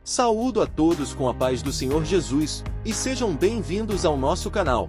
Saúdo a todos com a paz do Senhor Jesus, e sejam bem-vindos ao nosso canal.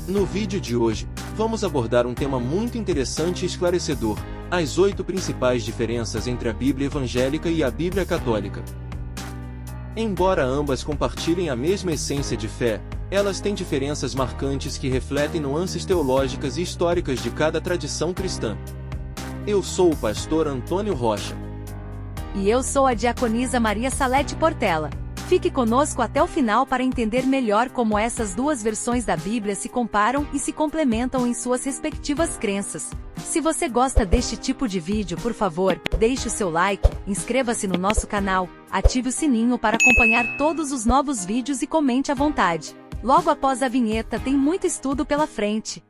No vídeo de hoje, vamos abordar um tema muito interessante e esclarecedor: as 8 principais diferenças entre a Bíblia evangélica e a Bíblia católica. Embora ambas compartilhem a mesma essência de fé, elas têm diferenças marcantes que refletem nuances teológicas e históricas de cada tradição cristã. Eu sou o pastor Antônio Rocha. E eu sou a diaconisa Maria Salete Portela. Fique conosco até o final para entender melhor como essas duas versões da Bíblia se comparam e se complementam em suas respectivas crenças. Se você gosta deste tipo de vídeo, por favor, deixe o seu like, inscreva-se no nosso canal, ative o sininho para acompanhar todos os novos vídeos e comente à vontade. Logo após a vinheta tem muito estudo pela frente.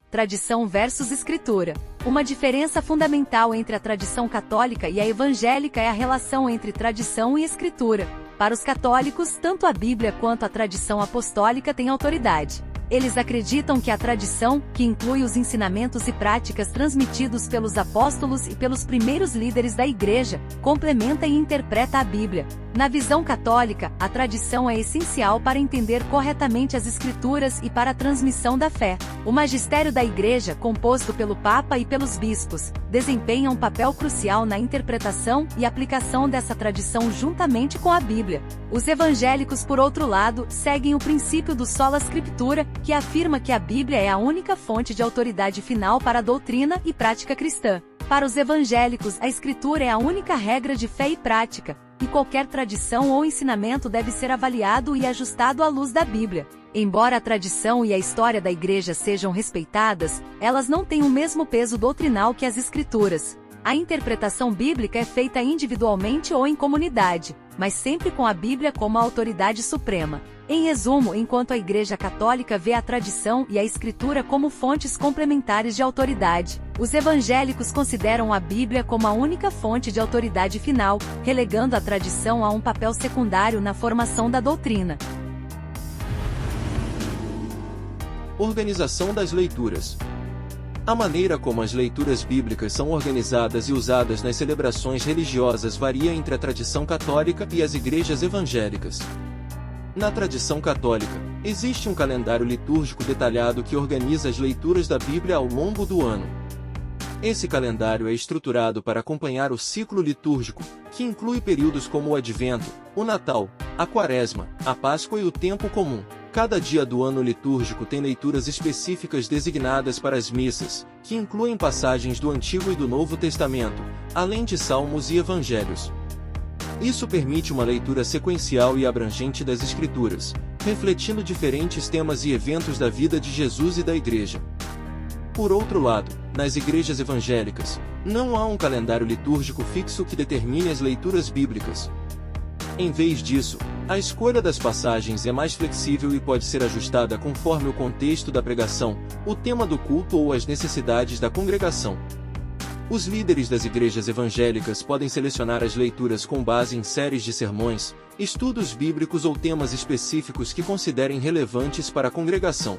Tradição versus Escritura. Uma diferença fundamental entre a tradição católica e a evangélica é a relação entre tradição e Escritura. Para os católicos, tanto a Bíblia quanto a tradição apostólica têm autoridade. Eles acreditam que a tradição, que inclui os ensinamentos e práticas transmitidos pelos apóstolos e pelos primeiros líderes da Igreja, complementa e interpreta a Bíblia. Na visão católica, a tradição é essencial para entender corretamente as Escrituras e para a transmissão da fé. O magistério da Igreja, composto pelo Papa e pelos bispos, desempenha um papel crucial na interpretação e aplicação dessa tradição juntamente com a Bíblia. Os evangélicos, por outro lado, seguem o princípio do sola scriptura, que afirma que a Bíblia é a única fonte de autoridade final para a doutrina e prática cristã. Para os evangélicos, a Escritura é a única regra de fé e prática, e qualquer tradição ou ensinamento deve ser avaliado e ajustado à luz da Bíblia. Embora a tradição e a história da Igreja sejam respeitadas, elas não têm o mesmo peso doutrinal que as Escrituras. A interpretação bíblica é feita individualmente ou em comunidade, mas sempre com a Bíblia como a autoridade suprema. Em resumo, enquanto a Igreja Católica vê a tradição e a Escritura como fontes complementares de autoridade, os evangélicos consideram a Bíblia como a única fonte de autoridade final, relegando a tradição a um papel secundário na formação da doutrina. Organização das leituras. A maneira como as leituras bíblicas são organizadas e usadas nas celebrações religiosas varia entre a tradição católica e as igrejas evangélicas. Na tradição católica, existe um calendário litúrgico detalhado que organiza as leituras da Bíblia ao longo do ano. Esse calendário é estruturado para acompanhar o ciclo litúrgico, que inclui períodos como o Advento, o Natal, a Quaresma, a Páscoa e o Tempo Comum. Cada dia do ano litúrgico tem leituras específicas designadas para as missas, que incluem passagens do Antigo e do Novo Testamento, além de salmos e evangelhos. Isso permite uma leitura sequencial e abrangente das Escrituras, refletindo diferentes temas e eventos da vida de Jesus e da Igreja. Por outro lado, nas igrejas evangélicas, não há um calendário litúrgico fixo que determine as leituras bíblicas. Em vez disso, a escolha das passagens é mais flexível e pode ser ajustada conforme o contexto da pregação, o tema do culto ou as necessidades da congregação. Os líderes das igrejas evangélicas podem selecionar as leituras com base em séries de sermões, estudos bíblicos ou temas específicos que considerem relevantes para a congregação.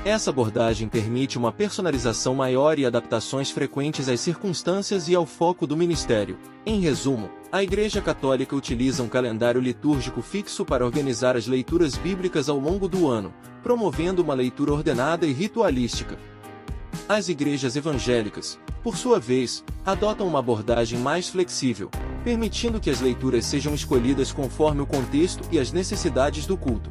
Essa abordagem permite uma personalização maior e adaptações frequentes às circunstâncias e ao foco do ministério. Em resumo, a Igreja Católica utiliza um calendário litúrgico fixo para organizar as leituras bíblicas ao longo do ano, promovendo uma leitura ordenada e ritualística. As igrejas evangélicas, por sua vez, adotam uma abordagem mais flexível, permitindo que as leituras sejam escolhidas conforme o contexto e as necessidades do culto.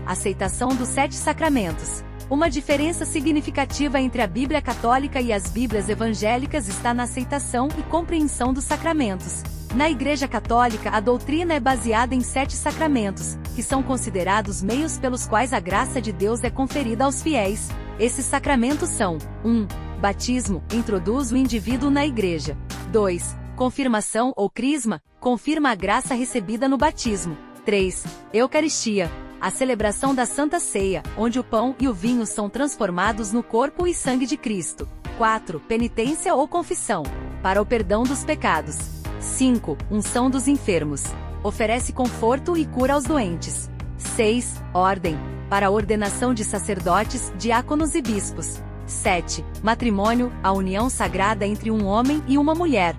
Aceitação dos 7 sacramentos. Uma diferença significativa entre a Bíblia católica e as Bíblias evangélicas está na aceitação e compreensão dos sacramentos. Na Igreja Católica, a doutrina é baseada em 7 sacramentos, que são considerados meios pelos quais a graça de Deus é conferida aos fiéis. Esses sacramentos são: 1. Batismo, introduz o indivíduo na Igreja. 2. Confirmação ou crisma, confirma a graça recebida no batismo. 3. Eucaristia, a celebração da Santa Ceia, onde o pão e o vinho são transformados no corpo e sangue de Cristo. 4. Penitência ou confissão, para o perdão dos pecados. 5. Unção dos enfermos. oferece conforto e cura aos doentes. 6. Ordem, para a ordenação de sacerdotes, diáconos e bispos. 7. Matrimônio, a união sagrada entre um homem e uma mulher.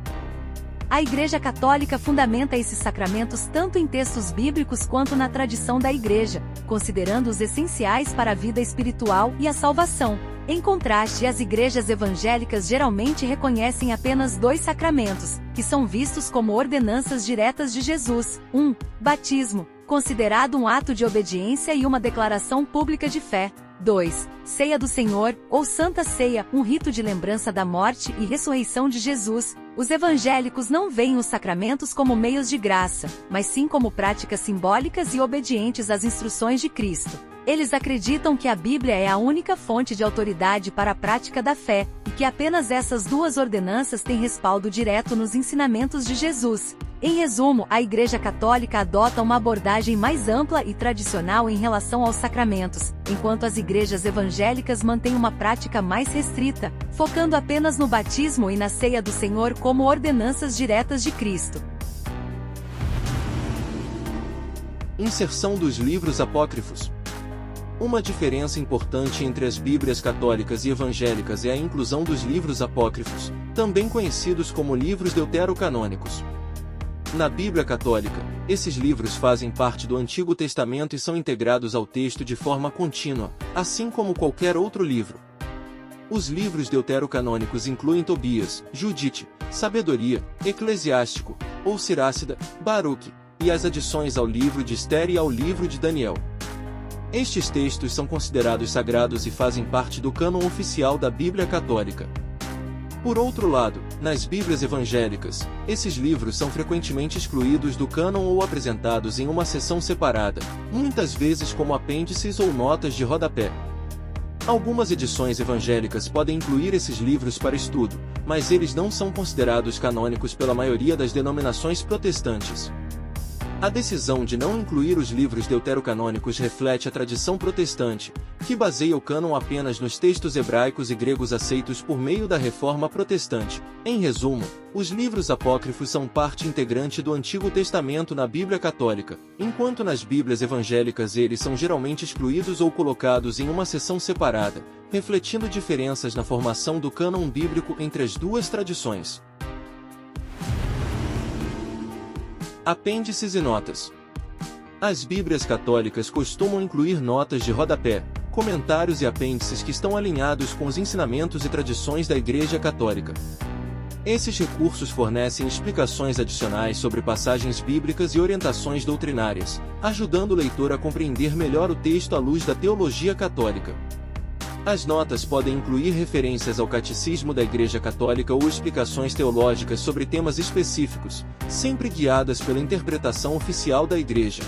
A Igreja Católica fundamenta esses sacramentos tanto em textos bíblicos quanto na tradição da Igreja, considerando-os essenciais para a vida espiritual e a salvação. Em contraste, as igrejas evangélicas geralmente reconhecem apenas 2 sacramentos, que são vistos como ordenanças diretas de Jesus. 1. Batismo, considerado um ato de obediência e uma declaração pública de fé. 2. Ceia do Senhor, ou Santa Ceia, um rito de lembrança da morte e ressurreição de Jesus. Os evangélicos não veem os sacramentos como meios de graça, mas sim como práticas simbólicas e obedientes às instruções de Cristo. Eles acreditam que a Bíblia é a única fonte de autoridade para a prática da fé, e que apenas essas 2 ordenanças têm respaldo direto nos ensinamentos de Jesus. Em resumo, a Igreja Católica adota uma abordagem mais ampla e tradicional em relação aos sacramentos, enquanto as igrejas evangélicas mantêm uma prática mais restrita, focando apenas no batismo e na ceia do Senhor como ordenanças diretas de Cristo. Inserção dos livros apócrifos. Uma diferença importante entre as Bíblias católicas e evangélicas é a inclusão dos livros apócrifos, também conhecidos como livros deuterocanônicos. Na Bíblia Católica, esses livros fazem parte do Antigo Testamento e são integrados ao texto de forma contínua, assim como qualquer outro livro. Os livros deuterocanônicos incluem Tobias, Judite, Sabedoria, Eclesiástico, ou Sirácida, Baruque, e as adições ao livro de Esther e ao livro de Daniel. Estes textos são considerados sagrados e fazem parte do cânon oficial da Bíblia Católica. Por outro lado, nas Bíblias evangélicas, esses livros são frequentemente excluídos do cânon ou apresentados em uma seção separada, muitas vezes como apêndices ou notas de rodapé. Algumas edições evangélicas podem incluir esses livros para estudo, mas eles não são considerados canônicos pela maioria das denominações protestantes. A decisão de não incluir os livros deuterocanônicos reflete a tradição protestante, que baseia o cânon apenas nos textos hebraicos e gregos aceitos por meio da Reforma Protestante. Em resumo, os livros apócrifos são parte integrante do Antigo Testamento na Bíblia Católica, enquanto nas Bíblias evangélicas eles são geralmente excluídos ou colocados em uma seção separada, refletindo diferenças na formação do cânon bíblico entre as 2 tradições. Apêndices e notas. As Bíblias católicas costumam incluir notas de rodapé, comentários e apêndices que estão alinhados com os ensinamentos e tradições da Igreja Católica. Esses recursos fornecem explicações adicionais sobre passagens bíblicas e orientações doutrinárias, ajudando o leitor a compreender melhor o texto à luz da teologia católica. As notas podem incluir referências ao catecismo da Igreja Católica ou explicações teológicas sobre temas específicos, sempre guiadas pela interpretação oficial da Igreja.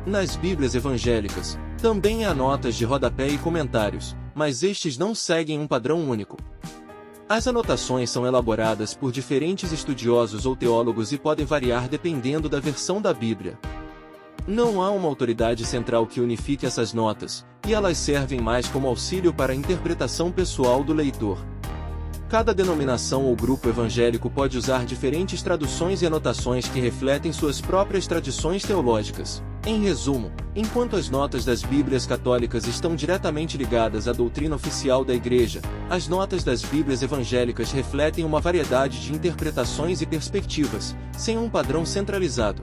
Nas Bíblias evangélicas, também há notas de rodapé e comentários, mas estes não seguem um padrão único. As anotações são elaboradas por diferentes estudiosos ou teólogos e podem variar dependendo da versão da Bíblia. Não há uma autoridade central que unifique essas notas, e elas servem mais como auxílio para a interpretação pessoal do leitor. Cada denominação ou grupo evangélico pode usar diferentes traduções e anotações que refletem suas próprias tradições teológicas. Em resumo, enquanto as notas das Bíblias católicas estão diretamente ligadas à doutrina oficial da Igreja, as notas das Bíblias evangélicas refletem uma variedade de interpretações e perspectivas, sem um padrão centralizado.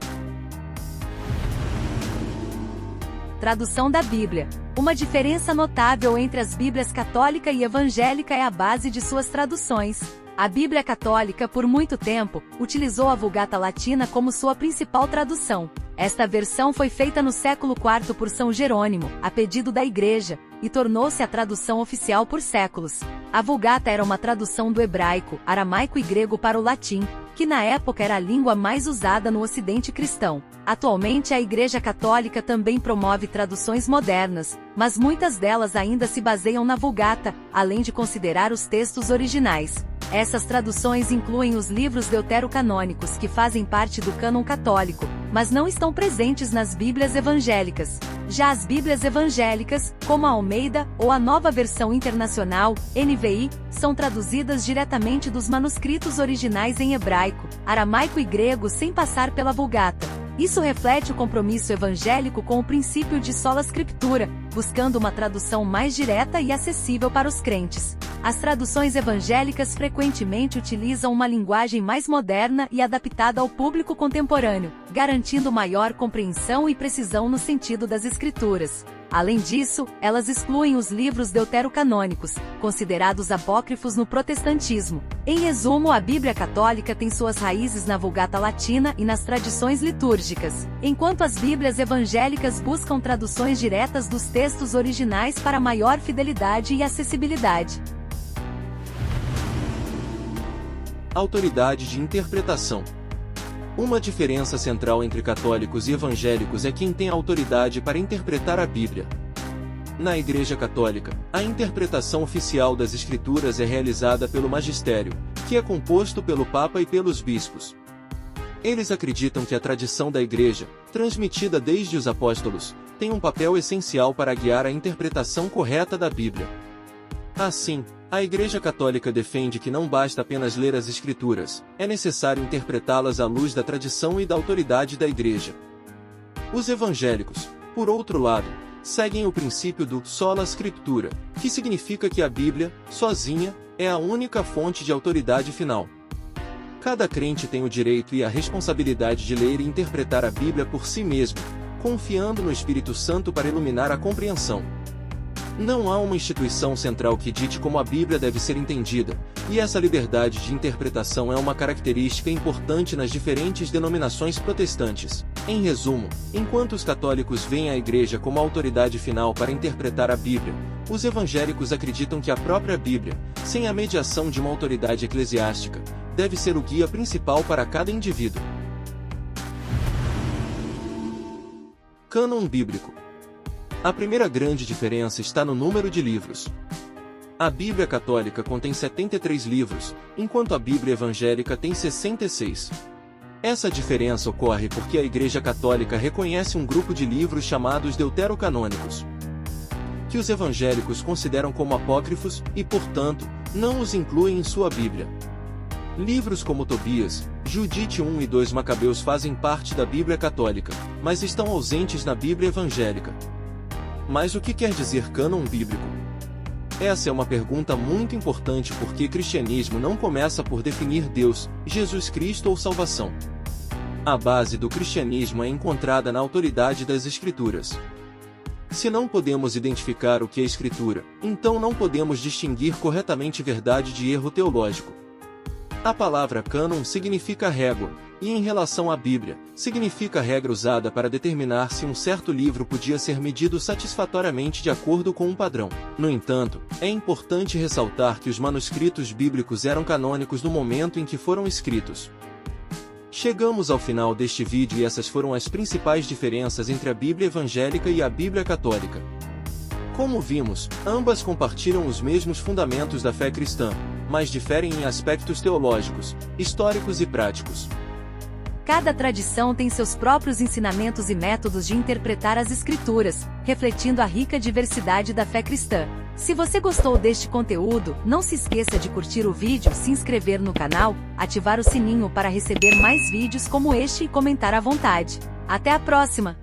Tradução da Bíblia. Uma diferença notável entre as Bíblias católica e evangélica é a base de suas traduções. A Bíblia católica, por muito tempo, utilizou a Vulgata Latina como sua principal tradução. Esta versão foi feita no século IV por São Jerônimo, a pedido da Igreja, e tornou-se a tradução oficial por séculos. A Vulgata era uma tradução do hebraico, aramaico e grego para o latim, que na época era a língua mais usada no Ocidente cristão. Atualmente a Igreja Católica também promove traduções modernas, mas muitas delas ainda se baseiam na Vulgata, além de considerar os textos originais. Essas traduções incluem os livros deuterocanônicos que fazem parte do cânon católico, mas não estão presentes nas Bíblias evangélicas. Já as Bíblias evangélicas, como a Almeida ou a Nova Versão Internacional, NVI, são traduzidas diretamente dos manuscritos originais em hebraico, aramaico e grego sem passar pela Vulgata. Isso reflete o compromisso evangélico com o princípio de sola scriptura, buscando uma tradução mais direta e acessível para os crentes. As traduções evangélicas frequentemente utilizam uma linguagem mais moderna e adaptada ao público contemporâneo, garantindo maior compreensão e precisão no sentido das Escrituras. Além disso, elas excluem os livros deuterocanônicos, considerados apócrifos no protestantismo. Em resumo, a Bíblia Católica tem suas raízes na Vulgata Latina e nas tradições litúrgicas, enquanto as Bíblias evangélicas buscam traduções diretas dos textos originais para maior fidelidade e acessibilidade. Autoridade de interpretação. Uma diferença central entre católicos e evangélicos é quem tem autoridade para interpretar a Bíblia. Na Igreja Católica, a interpretação oficial das Escrituras é realizada pelo magistério, que é composto pelo Papa e pelos bispos. Eles acreditam que a tradição da Igreja, transmitida desde os apóstolos, tem um papel essencial para guiar a interpretação correta da Bíblia. Assim, a Igreja Católica defende que não basta apenas ler as Escrituras, é necessário interpretá-las à luz da tradição e da autoridade da Igreja. Os evangélicos, por outro lado, seguem o princípio do sola scriptura, que significa que a Bíblia, sozinha, é a única fonte de autoridade final. Cada crente tem o direito e a responsabilidade de ler e interpretar a Bíblia por si mesmo, confiando no Espírito Santo para iluminar a compreensão. Não há uma instituição central que dite como a Bíblia deve ser entendida, e essa liberdade de interpretação é uma característica importante nas diferentes denominações protestantes. Em resumo, enquanto os católicos veem a Igreja como a autoridade final para interpretar a Bíblia, os evangélicos acreditam que a própria Bíblia, sem a mediação de uma autoridade eclesiástica, deve ser o guia principal para cada indivíduo. Cânon bíblico. A primeira grande diferença está no número de livros. A Bíblia Católica contém 73 livros, enquanto a Bíblia Evangélica tem 66. Essa diferença ocorre porque a Igreja Católica reconhece um grupo de livros chamados deuterocanônicos, que os evangélicos consideram como apócrifos e, portanto, não os incluem em sua Bíblia. Livros como Tobias, Judite 1 e 2 Macabeus fazem parte da Bíblia Católica, mas estão ausentes na Bíblia Evangélica. Mas o que quer dizer cânon bíblico? Essa é uma pergunta muito importante porque o cristianismo não começa por definir Deus, Jesus Cristo ou salvação. A base do cristianismo é encontrada na autoridade das Escrituras. Se não podemos identificar o que é Escritura, então não podemos distinguir corretamente verdade de erro teológico. A palavra cânon significa régua, e em relação à Bíblia, significa a regra usada para determinar se um certo livro podia ser medido satisfatoriamente de acordo com um padrão. No entanto, é importante ressaltar que os manuscritos bíblicos eram canônicos no momento em que foram escritos. Chegamos ao final deste vídeo e essas foram as principais diferenças entre a Bíblia Evangélica e a Bíblia Católica. Como vimos, ambas compartilham os mesmos fundamentos da fé cristã, mas diferem em aspectos teológicos, históricos e práticos. Cada tradição tem seus próprios ensinamentos e métodos de interpretar as Escrituras, refletindo a rica diversidade da fé cristã. Se você gostou deste conteúdo, não se esqueça de curtir o vídeo, se inscrever no canal, ativar o sininho para receber mais vídeos como este e comentar à vontade. Até a próxima!